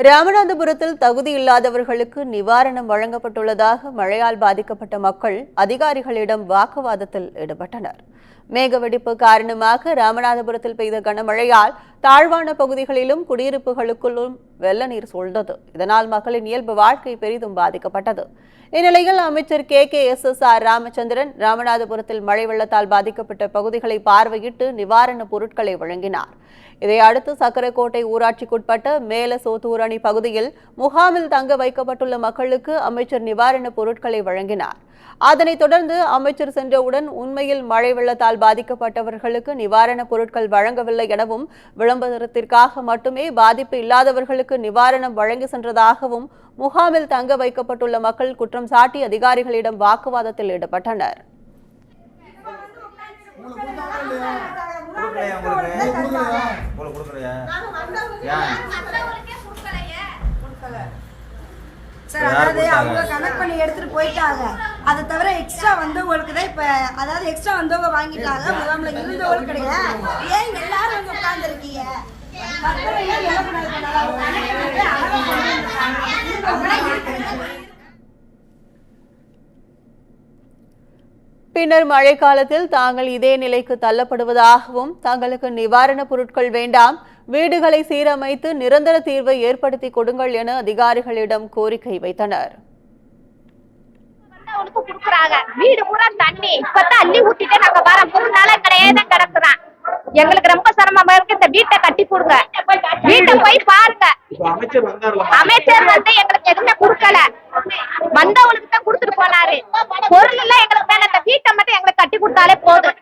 ராமநாதபுரத்தில் தகுதி இல்லாதவர்களுக்கு நிவாரணம் வழங்கப்பட்டுள்ளதாக மழையால் பாதிக்கப்பட்ட மக்கள் அதிகாரிகளிடம் வாக்குவாதத்தில் ஈடுபட்டனர். மேகவெடிப்பு காரணமாக ராமநாதபுரத்தில் பெய்த கனமழையால் தாழ்வான பகுதிகளிலும் குடியிருப்புகளுக்குள்ளும் வெள்ள நீர் சூழ்ந்தது. இதனால் மக்களின் இயல்பு வாழ்க்கை பெரிதும் பாதிக்கப்பட்டது. இந்நிலையில் அமைச்சர் KKSSR ராமச்சந்திரன் ராமநாதபுரத்தில் மழை வெள்ளத்தால் பாதிக்கப்பட்ட பகுதிகளை பார்வையிட்டு நிவாரணப் பொருட்களை வழங்கினார். இதையடுத்து சக்கரக்கோட்டை ஊராட்சிக்குட்பட்ட மேல சோத்தூரணி பகுதியில் முகாமில் தங்க வைக்கப்பட்டுள்ள மக்களுக்கு அமைச்சர் நிவாரணப் பொருட்களை வழங்கினார். அதனைத் தொடர்ந்து அமைச்சர் சென்றவுடன் உண்மையில் மழை வெள்ளத்தால் பாதிக்கப்பட்டவர்களுக்கு நிவாரணப் பொருட்கள் வழங்கவில்லை எனவும் விளம்பரத்திற்காக மட்டுமே பாதிப்பு இல்லாதவர்களுக்கு நிவாரணம் வழங்கி சென்றதாகவும் முகாமில் தங்க வைக்கப்பட்டுள்ள மக்கள் குற்றம் சாட்டி அதிகாரிகளிடம் வாக்குவாதத்தில் ஈடுபட்டனர். சார், அதாவது அவங்க கனெக்ட் பண்ணி எடுத்துட்டு போயிட்டாங்க. அதை தவிர எக்ஸ்ட்ரா வந்தவங்களுக்கு தான் இப்ப, அதாவது எக்ஸ்ட்ரா வந்தவங்க வாங்கிட்டாங்க. முகாமில் இருந்தவங்க கிடையாது. ஏன் எல்லாரும் வந்து உட்கார்ந்துருக்கீங்க? பின்னர் மழை காலத்தில் தாங்கள் இதே நிலைக்கு தள்ளப்படுவதாகவும் தங்களுக்கு நிவாரணப் பொருட்கள் வேண்டாம், வீடுகளை சீரமைத்து நிரந்தர தீர்வை ஏற்படுத்தி கொடுங்கள் என அதிகாரிகளிடம் கோரிக்கை வைத்தனர். வீடு பூரா தண்ணி இப்பதான் அள்ளி ஊத்திட்டு நாங்க வர ஒரு நாளா கிடையாது கிடக்குறோம். எங்களுக்கு ரொம்ப சிரமமா இருக்கு. இந்த வீட்டை கட்டி கொடுங்க, வீட்டை போய் பாருங்க. அமைச்சர் வந்து எங்களுக்கு எதுவுமே கொடுக்கல, வந்தவங்களுக்கு தான் கொடுத்துட்டு போனாரு. பொருள் எல்லாம் எங்களுக்கு வேணும், இந்த வீட்டை மட்டும் எங்களுக்கு கட்டி கொடுத்தாலே போதும்.